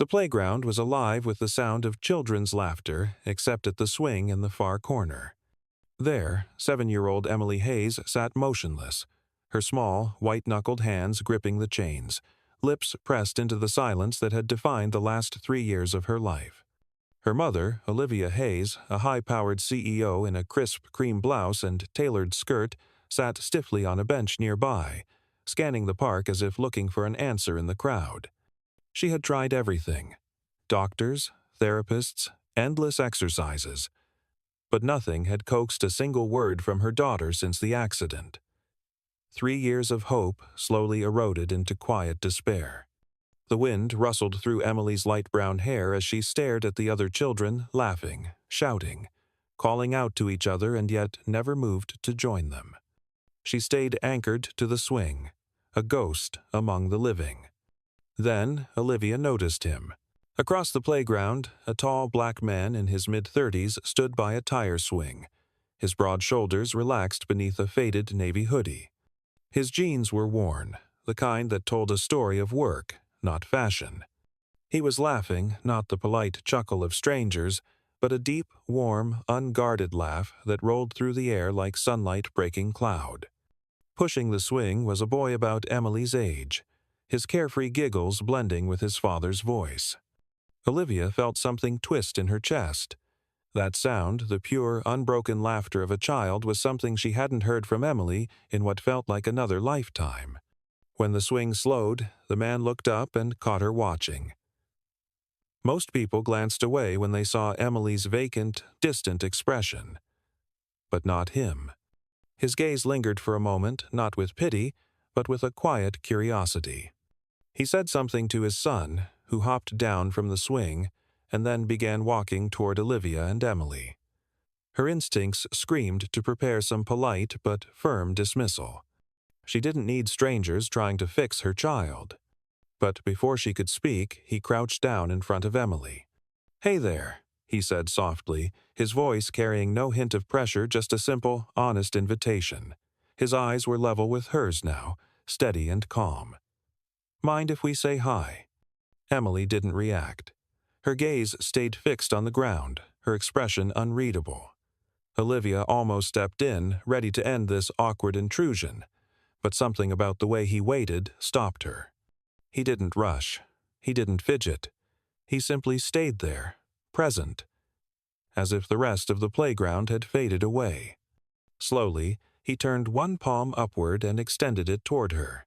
The playground was alive with the sound of children's laughter, except at the swing in the far corner. There, 7-year-old Emily Hayes sat motionless, her small, white-knuckled hands gripping the chains, lips pressed into the silence that had defined the last 3 years of her life. Her mother, Olivia Hayes, a high-powered CEO in a crisp cream blouse and tailored skirt, sat stiffly on a bench nearby, scanning the park as if looking for an answer in the crowd. She had tried everything: doctors, therapists, endless exercises. But nothing had coaxed a single word from her daughter since the accident. 3 years of hope slowly eroded into quiet despair. The wind rustled through Emily's light brown hair as she stared at the other children, laughing, shouting, calling out to each other, and yet never moved to join them. She stayed anchored to the swing, a ghost among the living. Then Olivia noticed him. Across the playground, a tall black man in his mid-30s stood by a tire swing, his broad shoulders relaxed beneath a faded navy hoodie. His jeans were worn, the kind that told a story of work, not fashion. He was laughing, not the polite chuckle of strangers, but a deep, warm, unguarded laugh that rolled through the air like sunlight breaking cloud. Pushing the swing was a boy about Emily's age, his carefree giggles blending with his father's voice. Olivia felt something twist in her chest. That sound, the pure, unbroken laughter of a child, was something she hadn't heard from Emily in what felt like another lifetime. When the swing slowed, the man looked up and caught her watching. Most people glanced away when they saw Emily's vacant, distant expression. But not him. His gaze lingered for a moment, not with pity, but with a quiet curiosity. He said something to his son, who hopped down from the swing and then began walking toward Olivia and Emily. Her instincts screamed to prepare some polite but firm dismissal. She didn't need strangers trying to fix her child. But before she could speak, he crouched down in front of Emily. "Hey there," he said softly, his voice carrying no hint of pressure, just a simple, honest invitation. His eyes were level with hers now, steady and calm. "Mind if we say hi?" Emily didn't react. Her gaze stayed fixed on the ground, her expression unreadable. Olivia almost stepped in, ready to end this awkward intrusion, but something about the way he waited stopped her. He didn't rush. He didn't fidget. He simply stayed there, present, as if the rest of the playground had faded away. Slowly, he turned one palm upward and extended it toward her.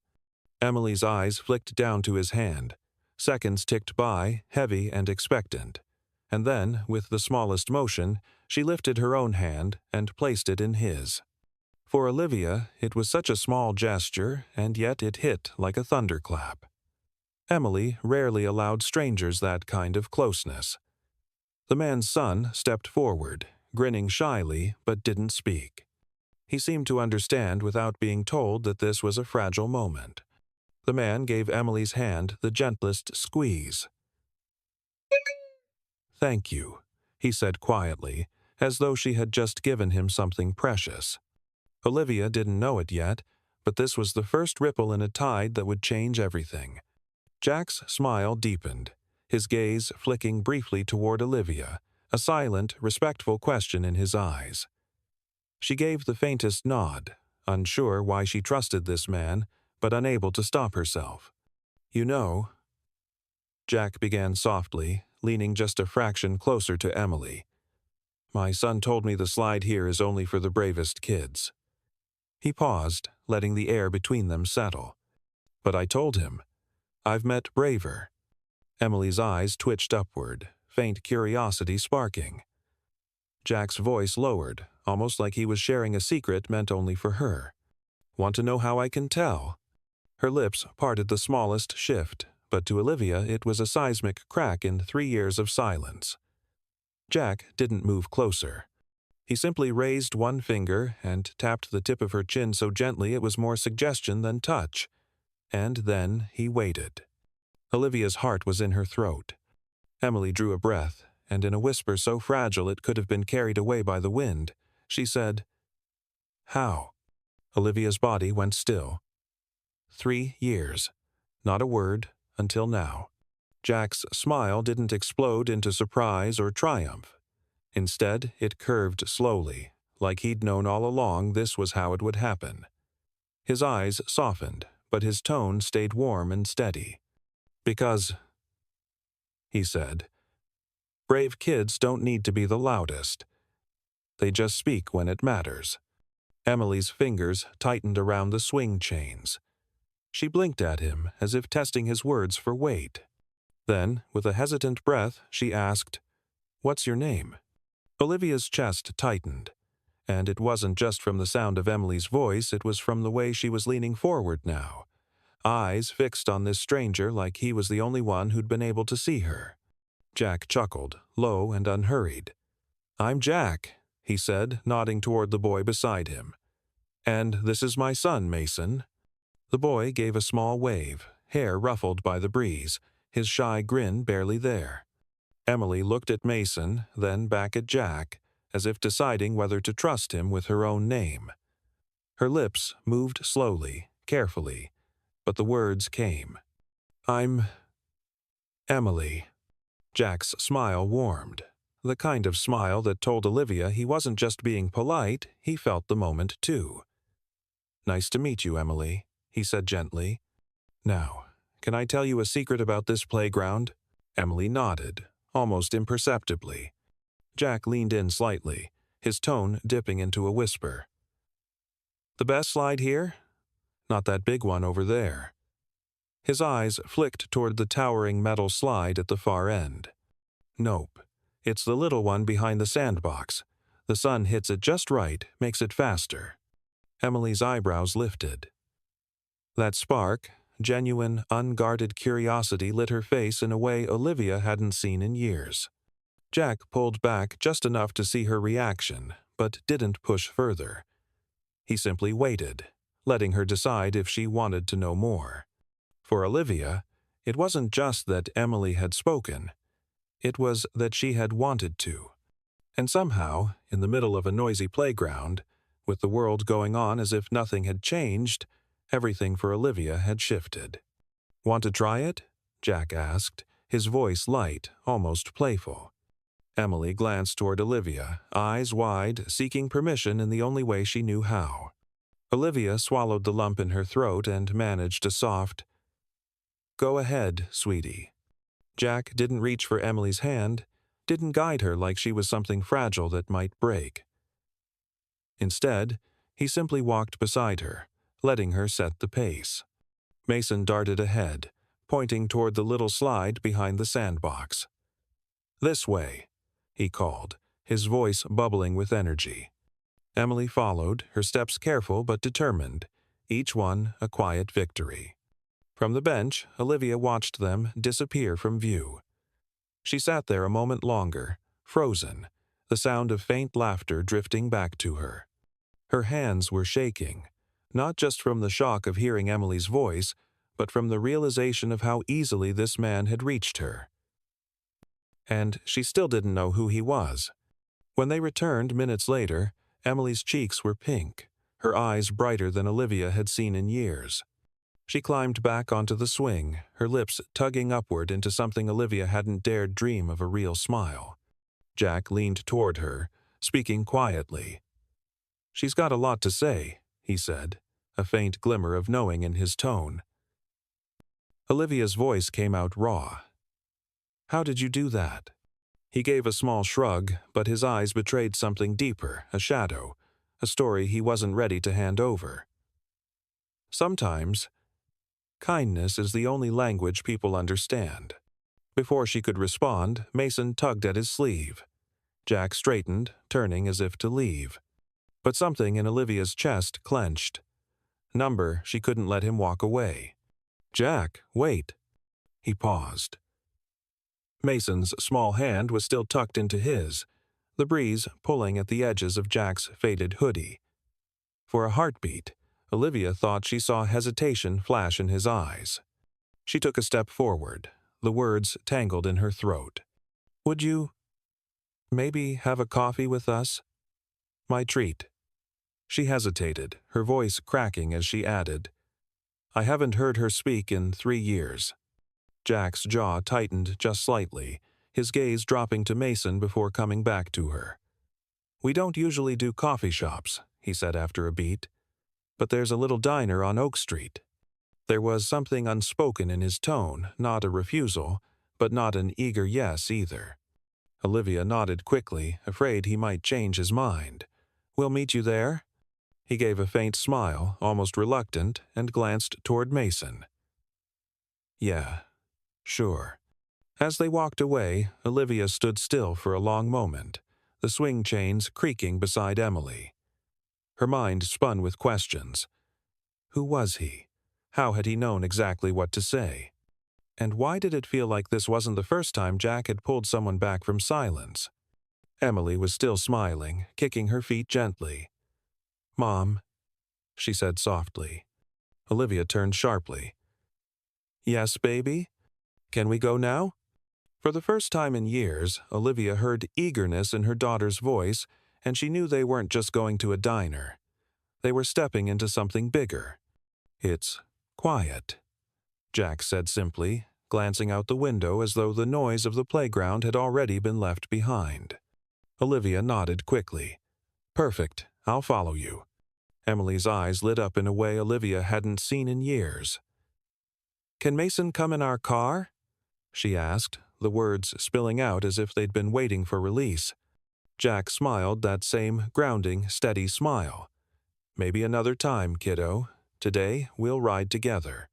Emily's eyes flicked down to his hand. Seconds ticked by, heavy and expectant. And then, with the smallest motion, she lifted her own hand and placed it in his. For Olivia, it was such a small gesture, and yet it hit like a thunderclap. Emily rarely allowed strangers that kind of closeness. The man's son stepped forward, grinning shyly, but didn't speak. He seemed to understand without being told that this was a fragile moment. The man gave Emily's hand the gentlest squeeze. "Thank you," he said quietly, as though she had just given him something precious. Olivia didn't know it yet, but this was the first ripple in a tide that would change everything. Jack's smile deepened, his gaze flicking briefly toward Olivia, a silent, respectful question in his eyes. She gave the faintest nod, unsure why she trusted this man, but unable to stop herself. "You know," Jack began softly, leaning just a fraction closer to Emily, "my son told me the slide here is only for the bravest kids." He paused, letting the air between them settle. "But I told him, I've met braver." Emily's eyes twitched upward, faint curiosity sparking. Jack's voice lowered, almost like he was sharing a secret meant only for her. "Want to know how I can tell?" Her lips parted the smallest shift, but to Olivia it was a seismic crack in 3 years of silence. Jack didn't move closer. He simply raised one finger and tapped the tip of her chin so gently it was more suggestion than touch. And then he waited. Olivia's heart was in her throat. Emily drew a breath, and in a whisper so fragile it could have been carried away by the wind, she said, "How?" Olivia's body went still. 3 years. Not a word, until now. Jack's smile didn't explode into surprise or triumph. Instead, it curved slowly, like he'd known all along this was how it would happen. His eyes softened, but his tone stayed warm and steady. "Because," he said, "brave kids don't need to be the loudest. They just speak when it matters." Emily's fingers tightened around the swing chains. She blinked at him as if testing his words for weight. Then, with a hesitant breath, she asked, "What's your name?" Olivia's chest tightened, and it wasn't just from the sound of Emily's voice, it was from the way she was leaning forward now, eyes fixed on this stranger like he was the only one who'd been able to see her. Jack chuckled, low and unhurried. "I'm Jack," he said, nodding toward the boy beside him. "And this is my son, Mason." The boy gave a small wave, hair ruffled by the breeze, his shy grin barely there. Emily looked at Mason, then back at Jack, as if deciding whether to trust him with her own name. Her lips moved slowly, carefully, but the words came. "I'm Emily." Jack's smile warmed, the kind of smile that told Olivia he wasn't just being polite, he felt the moment too. "Nice to meet you, Emily," he said gently. "Now, can I tell you a secret about this playground?" Emily nodded, almost imperceptibly. Jack leaned in slightly, his tone dipping into a whisper. "The best slide here? Not that big one over there." His eyes flicked toward the towering metal slide at the far end. "Nope. It's the little one behind the sandbox. The sun hits it just right, makes it faster." Emily's eyebrows lifted. That spark, genuine, unguarded curiosity lit her face in a way Olivia hadn't seen in years. Jack pulled back just enough to see her reaction, but didn't push further. He simply waited, letting her decide if she wanted to know more. For Olivia, it wasn't just that Emily had spoken. It was that she had wanted to. And somehow, in the middle of a noisy playground, with the world going on as if nothing had changed, everything for Olivia had shifted. "Want to try it?" Jack asked, his voice light, almost playful. Emily glanced toward Olivia, eyes wide, seeking permission in the only way she knew how. Olivia swallowed the lump in her throat and managed a soft, "Go ahead, sweetie." Jack didn't reach for Emily's hand, didn't guide her like she was something fragile that might break. Instead, he simply walked beside her, letting her set the pace. Mason darted ahead, pointing toward the little slide behind the sandbox. "This way," he called, his voice bubbling with energy. Emily followed, her steps careful but determined, each one a quiet victory. From the bench, Olivia watched them disappear from view. She sat there a moment longer, frozen, the sound of faint laughter drifting back to her. Her hands were shaking, not just from the shock of hearing Emily's voice, but from the realization of how easily this man had reached her. And she still didn't know who he was. When they returned minutes later, Emily's cheeks were pink, her eyes brighter than Olivia had seen in years. She climbed back onto the swing, her lips tugging upward into something Olivia hadn't dared dream of a real smile. Jack leaned toward her, speaking quietly. "She's got a lot to say," he said, a faint glimmer of knowing in his tone. Olivia's voice came out raw. "How did you do that?" He gave a small shrug, but his eyes betrayed something deeper, a shadow, a story he wasn't ready to hand over. "Sometimes, kindness is the only language people understand." Before she could respond, Mason tugged at his sleeve. Jack straightened, turning as if to leave. But something in Olivia's chest clenched. Number, she couldn't let him walk away. "Jack, wait." He paused. Mason's small hand was still tucked into his, the breeze pulling at the edges of Jack's faded hoodie. For a heartbeat, Olivia thought she saw hesitation flash in his eyes. She took a step forward, the words tangled in her throat. "Would you maybe have a coffee with us? My treat." She hesitated, her voice cracking as she added, "I haven't heard her speak in 3 years." Jack's jaw tightened just slightly, his gaze dropping to Mason before coming back to her. "We don't usually do coffee shops," he said after a beat, "but there's a little diner on Oak Street." There was something unspoken in his tone, not a refusal, but not an eager yes either. Olivia nodded quickly, afraid he might change his mind. "We'll meet you there?" He gave a faint smile, almost reluctant, and glanced toward Mason. "Yeah, sure." As they walked away, Olivia stood still for a long moment, the swing chains creaking beside Emily. Her mind spun with questions. Who was he? How had he known exactly what to say? And why did it feel like this wasn't the first time Jack had pulled someone back from silence? Emily was still smiling, kicking her feet gently. "Mom," she said softly. Olivia turned sharply. "Yes, baby? Can we go now?" For the first time in years, Olivia heard eagerness in her daughter's voice, and she knew they weren't just going to a diner. They were stepping into something bigger. "It's quiet," Jack said simply, glancing out the window as though the noise of the playground had already been left behind. Olivia nodded quickly. "Perfect, I'll follow you." Emily's eyes lit up in a way Olivia hadn't seen in years. "Can Mason come in our car?" she asked, the words spilling out as if they'd been waiting for release. Jack smiled that same grounding, steady smile. "Maybe another time, kiddo. Today, we'll ride together."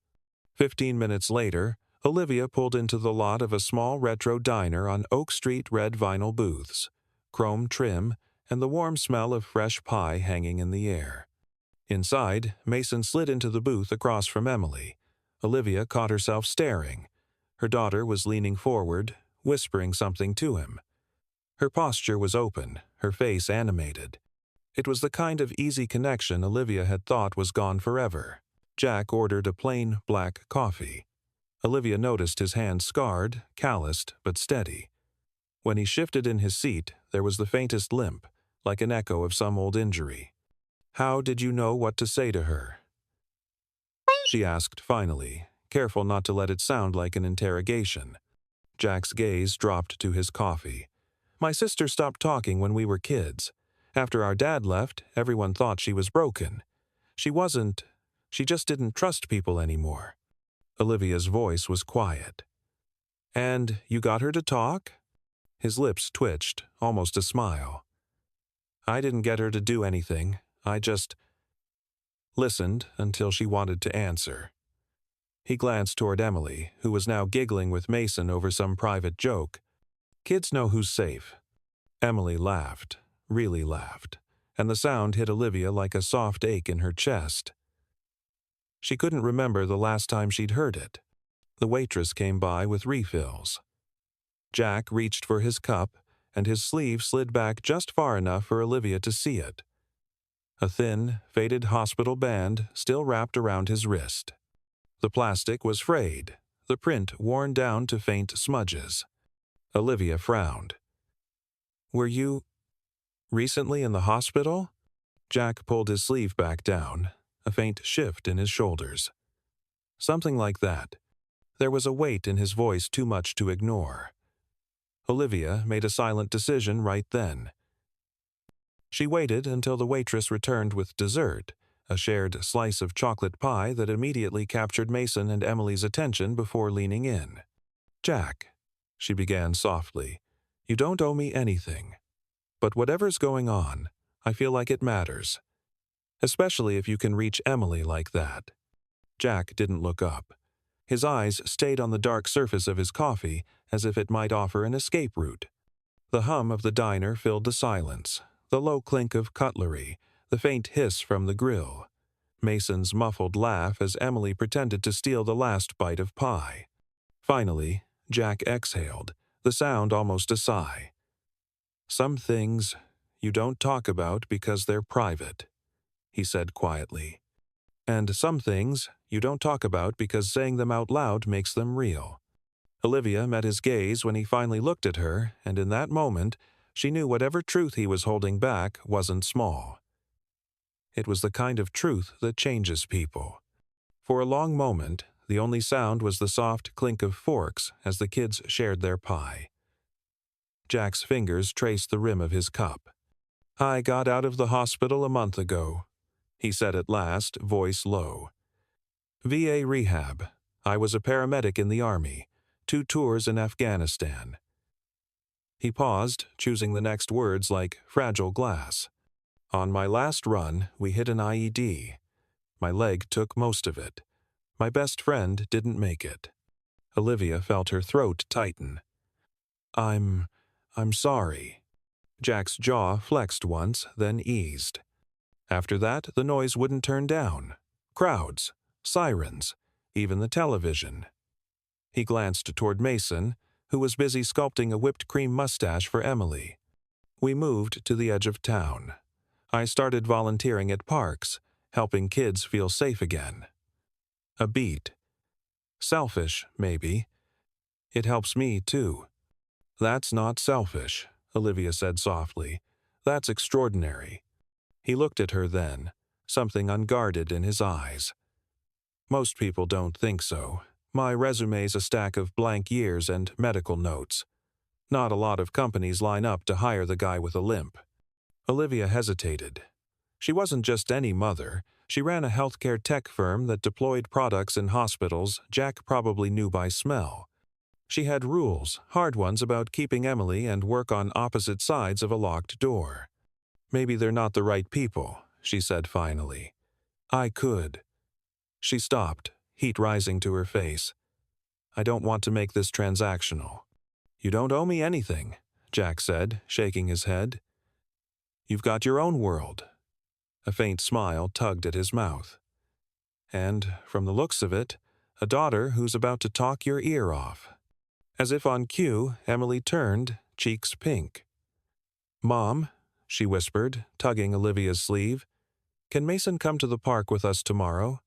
15 minutes later, Olivia pulled into the lot of a small retro diner on Oak Street, red vinyl booths, chrome trim, and the warm smell of fresh pie hanging in the air. Inside, Mason slid into the booth across from Emily. Olivia caught herself staring. Her daughter was leaning forward, whispering something to him. Her posture was open, her face animated. It was the kind of easy connection Olivia had thought was gone forever. Jack ordered a plain black coffee. Olivia noticed his hand scarred, calloused, but steady. When he shifted in his seat, there was the faintest limp, like an echo of some old injury. "How did you know what to say to her?" she asked finally, careful not to let it sound like an interrogation. Jack's gaze dropped to his coffee. "My sister stopped talking when we were kids. After our dad left, everyone thought she was broken. She wasn't. She just didn't trust people anymore." Olivia's voice was quiet. "And you got her to talk?" His lips twitched, almost a smile. "I didn't get her to do anything. I just listened until she wanted to answer." He glanced toward Emily, who was now giggling with Mason over some private joke. "Kids know who's safe." Emily laughed, really laughed, and the sound hit Olivia like a soft ache in her chest. She couldn't remember the last time she'd heard it. The waitress came by with refills. Jack reached for his cup, and his sleeve slid back just far enough for Olivia to see it. A thin, faded hospital band still wrapped around his wrist. The plastic was frayed, the print worn down to faint smudges. Olivia frowned. "Were you recently in the hospital?" Jack pulled his sleeve back down, a faint shift in his shoulders. "Something like that." There was a weight in his voice too much to ignore. Olivia made a silent decision right then. She waited until the waitress returned with dessert, a shared slice of chocolate pie that immediately captured Mason and Emily's attention before leaning in. "Jack," she began softly, "you don't owe me anything. But whatever's going on, I feel like it matters. Especially if you can reach Emily like that." Jack didn't look up. His eyes stayed on the dark surface of his coffee as if it might offer an escape route. The hum of the diner filled the silence, the low clink of cutlery, the faint hiss from the grill. Mason's muffled laugh as Emily pretended to steal the last bite of pie. Finally, Jack exhaled, the sound almost a sigh. "Some things you don't talk about because they're private," he said quietly. "And some things you don't talk about because saying them out loud makes them real." Olivia met his gaze when he finally looked at her, and in that moment, she knew whatever truth he was holding back wasn't small. It was the kind of truth that changes people. For a long moment, The only sound was the soft clink of forks as the kids shared their pie. Jack's fingers traced the rim of his cup. "I got out of the hospital a month ago," he said at last, voice low. "VA rehab. I was a paramedic in the Army. 2 tours in Afghanistan." He paused, choosing the next words like fragile glass. "On my last run, we hit an IED. My leg took most of it. My best friend didn't make it." Olivia felt her throat tighten. I'm sorry." Jack's jaw flexed once, then eased. After that, the noise wouldn't turn down. Crowds, sirens, even the television. He glanced toward Mason, who was busy sculpting a whipped cream mustache for Emily. "We moved to the edge of town. I started volunteering at parks, helping kids feel safe again." A beat. "Selfish, maybe. It helps me, too." "That's not selfish," Olivia said softly. "That's extraordinary." He looked at her then, something unguarded in his eyes. "Most people don't think so. My resume's a stack of blank years and medical notes. Not a lot of companies line up to hire the guy with a limp." Olivia hesitated. She wasn't just any mother. She ran a healthcare tech firm that deployed products in hospitals Jack probably knew by smell. She had rules, hard ones, about keeping Emily and work on opposite sides of a locked door. "Maybe they're not the right people," she said finally. "I could." She stopped, heat rising to her face. "I don't want to make this transactional." "You don't owe me anything," Jack said, shaking his head. "You've got your own world." A faint smile tugged at his mouth. "And, from the looks of it, a daughter who's about to talk your ear off." As if on cue, Emily turned, cheeks pink. "Mom," she whispered, tugging Olivia's sleeve, "can Mason come to the park with us tomorrow?"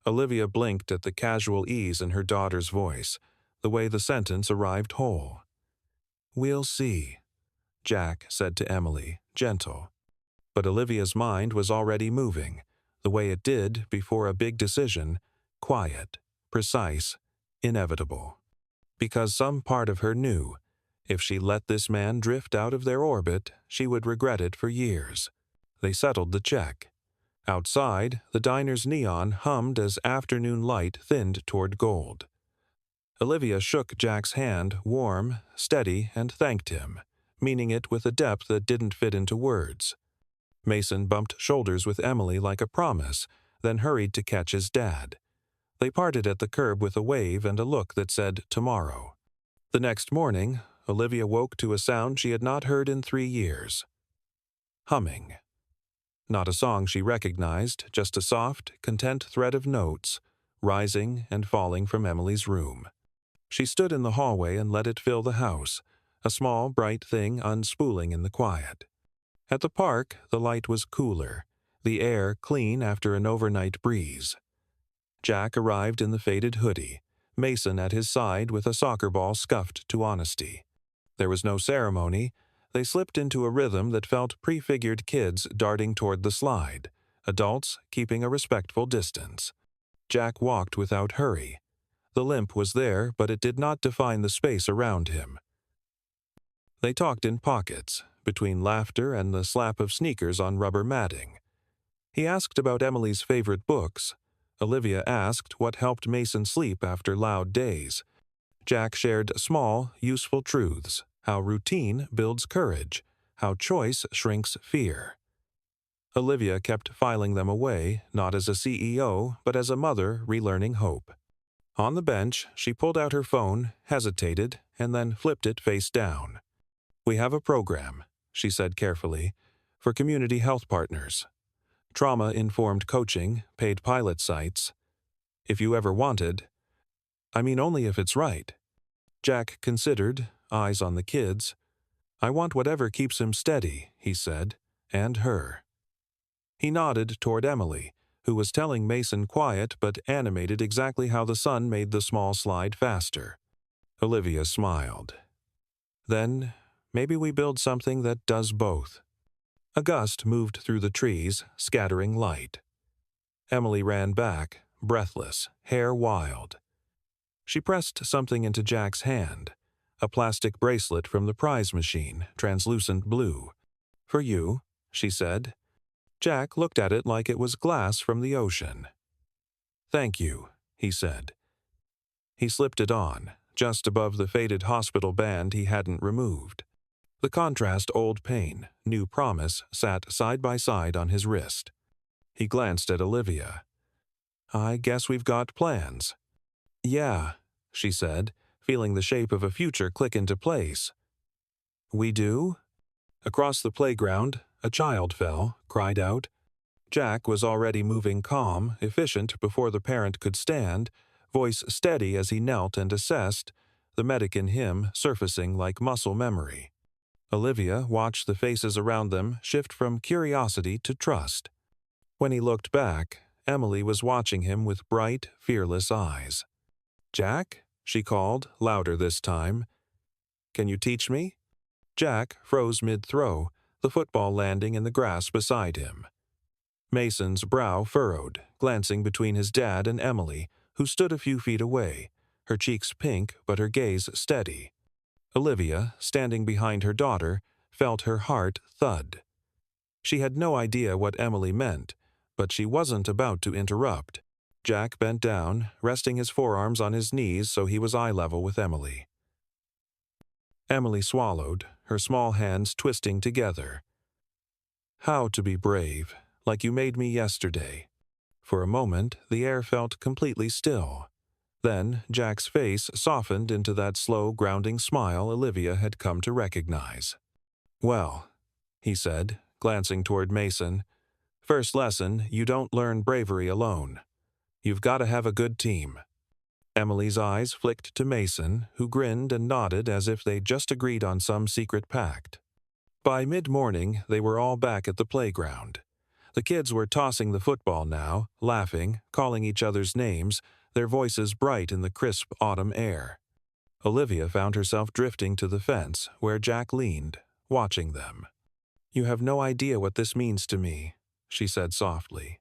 Olivia blinked at the casual ease in her daughter's voice, the way the sentence arrived whole. "We'll see," Jack said to Emily, gentle. But Olivia's mind was already moving, the way it did before a big decision, quiet, precise, inevitable. Because some part of her knew, if she let this man drift out of their orbit, she would regret it for years. They settled the check. Outside, the diner's neon hummed as afternoon light thinned toward gold. Olivia shook Jack's hand, warm, steady, and thanked him, meaning it with a depth that didn't fit into words. Mason bumped shoulders with Emily like a promise, then hurried to catch his dad. They parted at the curb with a wave and a look that said tomorrow. The next morning, Olivia woke to a sound she had not heard in 3 years. Humming. Not a song she recognized, just a soft, content thread of notes, rising and falling from Emily's room. She stood in the hallway and let it fill the house, a small, bright thing unspooling in the quiet. At the park, the light was cooler, the air clean after an overnight breeze. Jack arrived in the faded hoodie, Mason at his side with a soccer ball scuffed to honesty. There was no ceremony. They slipped into a rhythm that felt prefigured kids darting toward the slide, adults keeping a respectful distance. Jack walked without hurry. The limp was there, but it did not define the space around him. They talked in pockets, between laughter and the slap of sneakers on rubber matting. He asked about Emily's favorite books. Olivia asked what helped Mason sleep after loud days. Jack shared small, useful truths, how routine builds courage, how choice shrinks fear. Olivia kept filing them away, not as a CEO, but as a mother relearning hope. On the bench, she pulled out her phone, hesitated, and then flipped it face down. "We have a program," she said carefully, "for community health partners. Trauma-informed coaching, paid pilot sites. If you ever wanted. I mean, only if it's right." Jack considered, eyes on the kids. "I want whatever keeps him steady," he said, "and her." He nodded toward Emily, who was telling Mason quiet but animated exactly how the sun made the small slide faster. Olivia smiled. "Then, maybe we build something that does both." A gust moved through the trees, scattering light. Emily ran back, breathless, hair wild. She pressed something into Jack's hand, a plastic bracelet from the prize machine, translucent blue. "For you," she said. Jack looked at it like it was glass from the ocean. "Thank you," he said. He slipped it on, just above the faded hospital band he hadn't removed. The contrast old pain, new promise sat side by side on his wrist. He glanced at Olivia. "I guess we've got plans." "Yeah," she said, feeling the shape of a future click into place. "We do?" Across the playground, a child fell, cried out. Jack was already moving calm, efficient before the parent could stand, voice steady as he knelt and assessed, the medic in him surfacing like muscle memory. Olivia watched the faces around them shift from curiosity to trust. When he looked back, Emily was watching him with bright, fearless eyes. "Jack?" she called, louder this time. "Can you teach me?" Jack froze mid-throw, the football landing in the grass beside him. Mason's brow furrowed, glancing between his dad and Emily, who stood a few feet away, her cheeks pink but her gaze steady. Olivia, standing behind her daughter, felt her heart thud. She had no idea what Emily meant, but she wasn't about to interrupt. Jack bent down, resting his forearms on his knees so he was eye level with Emily. Emily swallowed, her small hands twisting together. "How to be brave, like you made me yesterday." For a moment, the air felt completely still. Then Jack's face softened into that slow, grounding smile Olivia had come to recognize. "Well," he said, glancing toward Mason, "first lesson, you don't learn bravery alone. You've got to have a good team." Emily's eyes flicked to Mason, who grinned and nodded as if they'd just agreed on some secret pact. By mid-morning, they were all back at the playground. The kids were tossing the football now, laughing, calling each other's names, their voices bright in the crisp autumn air. Olivia found herself drifting to the fence, where Jack leaned, watching them. "You have no idea what this means to me," she said softly.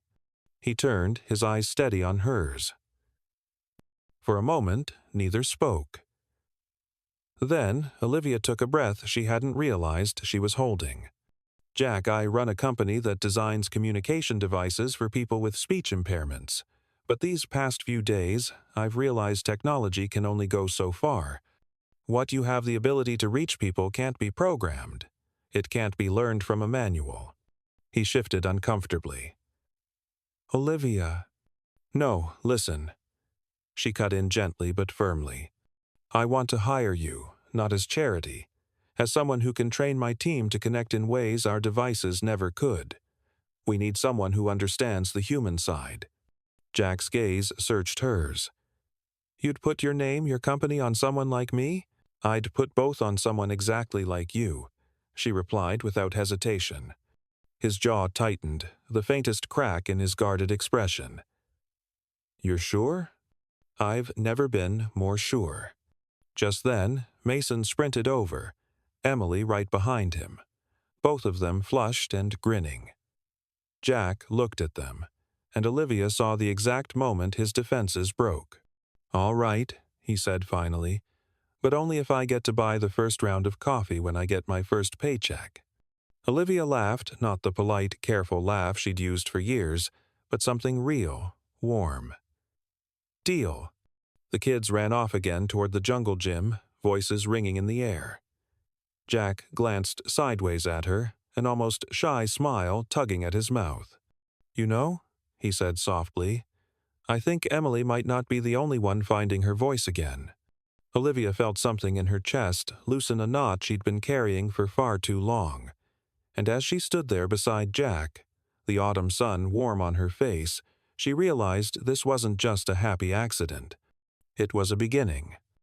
He turned, his eyes steady on hers. For a moment, neither spoke. Then, Olivia took a breath she hadn't realized she was holding. "Jack, I run a company that designs communication devices for people with speech impairments. But these past few days, I've realized technology can only go so far. What you have the ability to reach people can't be programmed. It can't be learned from a manual." He shifted uncomfortably. "Olivia." "No, listen." She cut in gently but firmly. "I want to hire you, not as charity, as someone who can train my team to connect in ways our devices never could. We need someone who understands the human side." Jack's gaze searched hers. "You'd put your name, your company on someone like me?" "I'd put both on someone exactly like you," she replied without hesitation. His jaw tightened, the faintest crack in his guarded expression. "You're sure?" "I've never been more sure." Just then, Mason sprinted over, Emily right behind him, both of them flushed and grinning. Jack looked at them, and Olivia saw the exact moment his defenses broke. "All right," he said finally, "but only if I get to buy the first round of coffee when I get my first paycheck." Olivia laughed, not the polite, careful laugh she'd used for years, but something real, warm. "Deal." The kids ran off again toward the jungle gym, voices ringing in the air. Jack glanced sideways at her, an almost shy smile tugging at his mouth. "You know," he said softly, "I think Emily might not be the only one finding her voice again." Olivia felt something in her chest loosen a knot she'd been carrying for far too long. And as she stood there beside Jack, the autumn sun warm on her face, she realized this wasn't just a happy accident. It was a beginning.